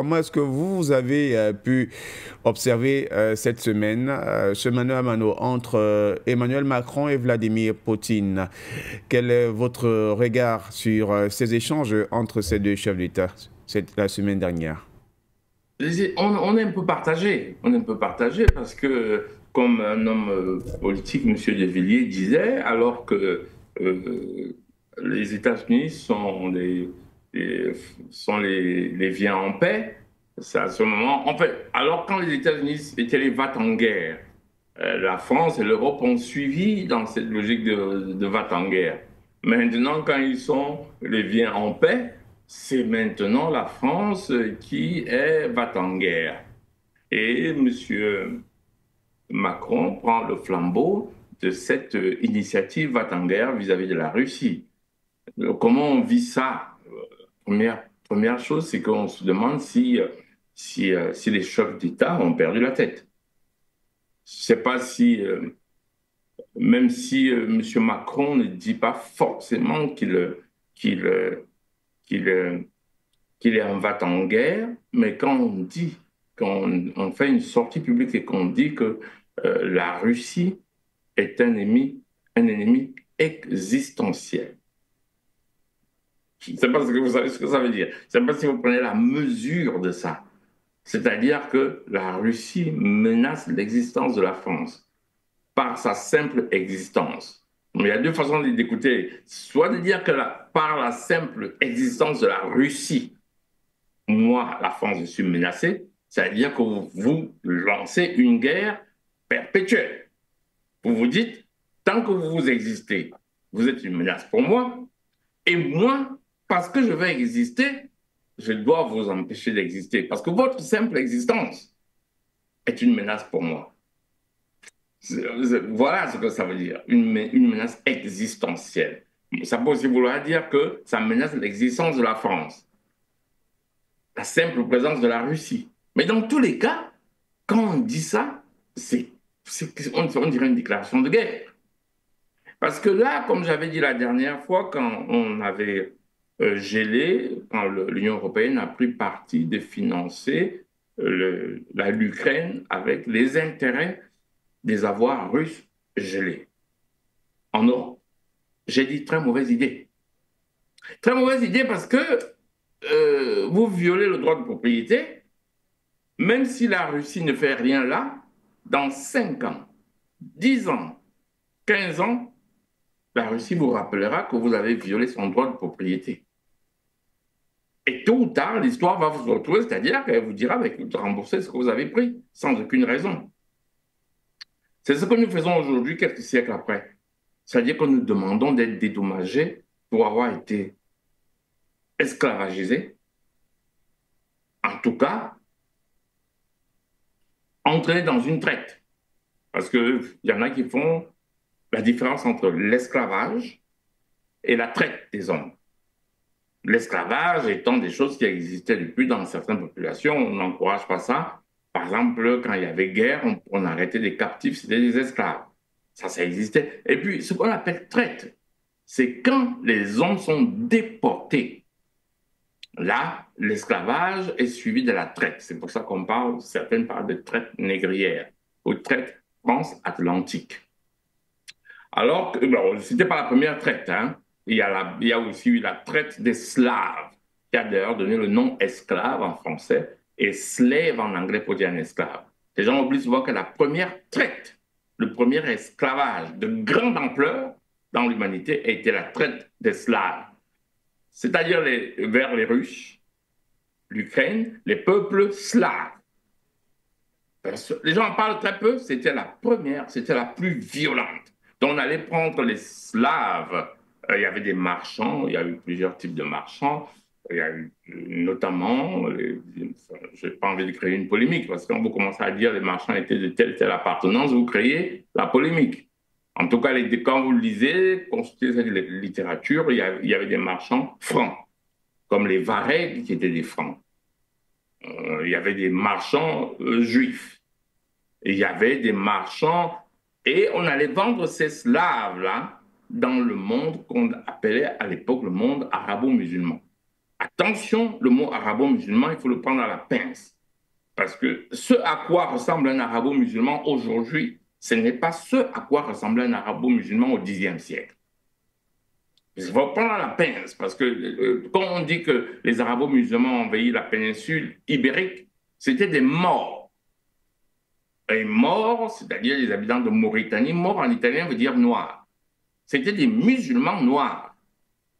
comment est-ce que vous avez pu observer cette semaine ce mano à mano entre Emmanuel Macron et Vladimir Poutine? Quel est votre regard sur ces échanges entre ces deux chefs d'État la semaine dernière? On est un peu partagé. On est un peu partagé parce que, comme un homme politique, M. De Villiers disait, alors que les États-Unis les, sont les viens en paix, c'est à ce moment. En fait, alors quand les États-Unis étaient les va-t-en-guerre, la France et l'Europe ont suivi dans cette logique de va-t-en-guerre. Maintenant, quand ils sont les viens en paix, c'est maintenant la France qui est va-t-en-guerre. Et M. Macron prend le flambeau de cette initiative va-t-en-guerre vis-à-vis de la Russie. Comment on vit ça? Première chose, c'est qu'on se demande si les chefs d'État ont perdu la tête. Je ne sais pas si, même si M. Macron ne dit pas forcément qu'il qu'il qu'il est en va-t-en-guerre, mais quand on fait une sortie publique et qu'on dit que la Russie est un ennemi existentiel. Je ne sais pas ce que vous savez ce que ça veut dire. Je ne sais pas si vous prenez la mesure de ça. C'est-à-dire que la Russie menace l'existence de la France par sa simple existence. Mais il y a deux façons d'écouter. Soit de dire que par la simple existence de la Russie, moi, la France, je suis menacée, c'est-à-dire que vous lancez une guerre perpétuelle. Vous vous dites, tant que vous existez, vous êtes une menace pour moi, et moi, parce que je vais exister, je dois vous empêcher d'exister, parce que votre simple existence est une menace pour moi. Voilà ce que ça veut dire, une menace existentielle. Ça peut aussi vouloir dire que ça menace l'existence de la France, la simple présence de la Russie. Mais dans tous les cas, quand on dit ça, on dirait une déclaration de guerre. Parce que là, comme j'avais dit la dernière fois, quand on avait gelé, quand l'Union européenne a pris parti de financer l'Ukraine avec les intérêts des avoirs russes gelés en Europe. J'ai dit très mauvaise idée. Très mauvaise idée parce que vous violez le droit de propriété. Même si la Russie ne fait rien là, dans 5 ans, 10 ans, 15 ans, la Russie vous rappellera que vous avez violé son droit de propriété. Et tôt ou tard, l'histoire va vous retrouver, c'est-à-dire qu'elle vous dira de rembourser ce que vous avez pris, sans aucune raison. C'est ce que nous faisons aujourd'hui, quelques siècles après. C'est-à-dire que nous demandons d'être dédommagés pour avoir été esclavagisés, en tout cas, entraînés dans une traite. Parce qu'il y en a qui font la différence entre l'esclavage et la traite des hommes. L'esclavage étant des choses qui existaient depuis dans certaines populations, on n'encourage pas ça. Par exemple, quand il y avait guerre, on arrêtait des captifs, c'était des esclaves. Ça existait. Et puis, ce qu'on appelle traite, c'est quand les hommes sont déportés. Là, l'esclavage est suivi de la traite. C'est pour ça qu'on parle, certaines parlent de traite négrière ou traite transatlantique. Alors que, bon, c'était pas la première traite, hein. Il y a aussi eu la traite des Slaves, qui a d'ailleurs donné le nom esclave en français et slave en anglais pour dire un esclave. Les gens oublient souvent que la première traite, le premier esclavage de grande ampleur dans l'humanité a été la traite des Slaves, c'est-à-dire vers les Russes, l'Ukraine, les peuples slaves. Les gens en parlent très peu, c'était la première, c'était la plus violente. Donc on allait prendre les Slaves, il y avait des marchands, il y a eu plusieurs types de marchands, il y a eu notamment, je n'ai pas envie de créer une polémique, parce que quand vous commencez à dire les marchands étaient de telle appartenance, vous créez la polémique. En tout cas, quand vous lisez, consultez cette littérature, il y avait des marchands francs, comme les Varegs qui étaient des francs. Il y avait des marchands juifs. Il y avait des marchands et on allait vendre ces slaves-là dans le monde qu'on appelait à l'époque le monde arabo-musulman. Attention, le mot arabo-musulman, il faut le prendre à la pince. Parce que ce à quoi ressemble un arabo-musulman aujourd'hui, ce n'est pas ce à quoi ressemblait un arabo-musulman au Xe siècle. Il faut prendre à la pince, parce que quand on dit que les arabo-musulmans ont envahi la péninsule ibérique, c'était des morts. Et morts, c'est-à-dire les habitants de Mauritanie, mort en italien veut dire noir. C'était des musulmans noirs.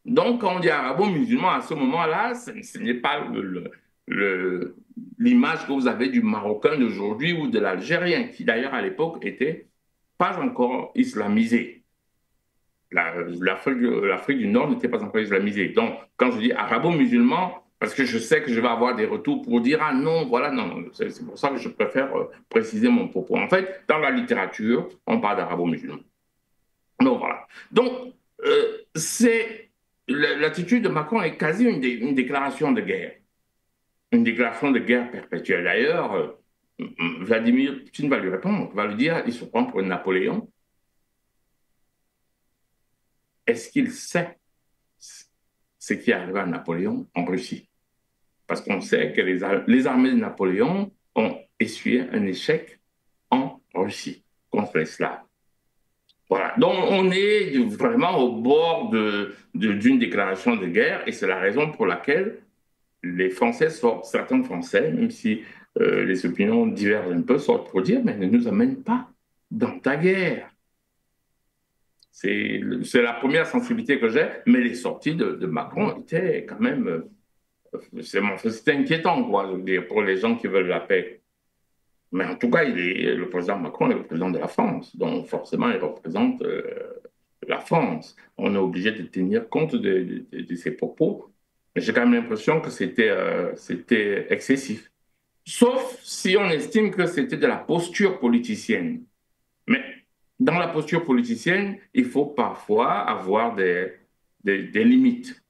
Donc, quand on dit arabo-musulman à ce moment-là, ce n'est pas l'image que vous avez du Marocain d'aujourd'hui ou de l'Algérien, qui d'ailleurs à l'époque était pas encore islamisé. L'Afrique du Nord n'était pas encore islamisée. Donc, quand je dis arabo-musulman, parce que je sais que je vais avoir des retours pour dire ah non, voilà, non, c'est pour ça que je préfère préciser mon propos. En fait, dans la littérature, on parle d'arabo-musulman. Donc, voilà. Donc, l'attitude de Macron est quasi une déclaration de guerre. Une déclaration de guerre perpétuelle. D'ailleurs, Vladimir Poutine va lui répondre, va lui dire il se prend pour un Napoléon. Est-ce qu'il sait ce qui est arrivé à Napoléon en Russie? Parce qu'on sait que les armées de Napoléon ont essuyé un échec en Russie contre les Slaves. Voilà. Donc, on est vraiment au bord d'une déclaration de guerre et c'est la raison pour laquelle les Français sortent, certains Français, même si les opinions divergent un peu, sortent pour dire mais ne nous amène pas dans ta guerre. C'est la première sensibilité que j'ai, mais les sorties de Macron étaient quand même, c'était inquiétant, quoi, je veux dire, pour les gens qui veulent la paix. Mais en tout cas, le président Macron est le président de la France, donc forcément, il représente la France. On est obligé de tenir compte de ses propos. Mais j'ai quand même l'impression que c'était excessif. Sauf si on estime que c'était de la posture politicienne. Mais dans la posture politicienne, il faut parfois avoir des limites.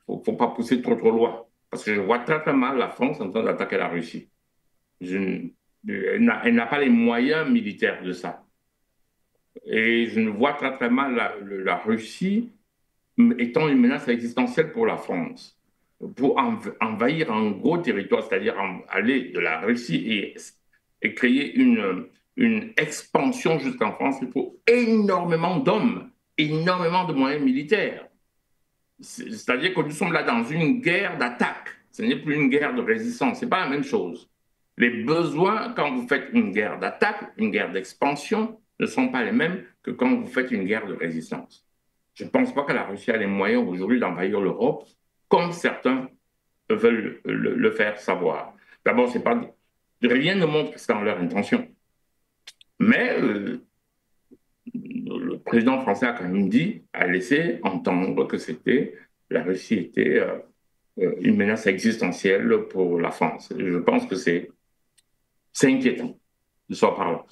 Il ne faut pas pousser trop loin. Parce que je vois très très mal la France en train d'attaquer la Russie. Elle n'a pas les moyens militaires de ça. Et je ne vois très très mal la Russie étant une menace existentielle pour la France. Pour envahir un gros territoire, c'est-à-dire aller de la Russie et créer une expansion jusqu'en France, il faut énormément d'hommes, énormément de moyens militaires. C'est-à-dire que nous sommes là dans une guerre d'attaque. Ce n'est plus une guerre de résistance. Ce n'est pas la même chose. Les besoins, quand vous faites une guerre d'attaque, une guerre d'expansion, ne sont pas les mêmes que quand vous faites une guerre de résistance. Je ne pense pas que la Russie a les moyens aujourd'hui d'envahir l'Europe, comme certains veulent le faire savoir. D'abord, rien ne montre que c'est dans leur intention. Mais le président français a quand même a laissé entendre que la Russie était une menace existentielle pour la France. Je pense que c'est inquiétant de ce par là.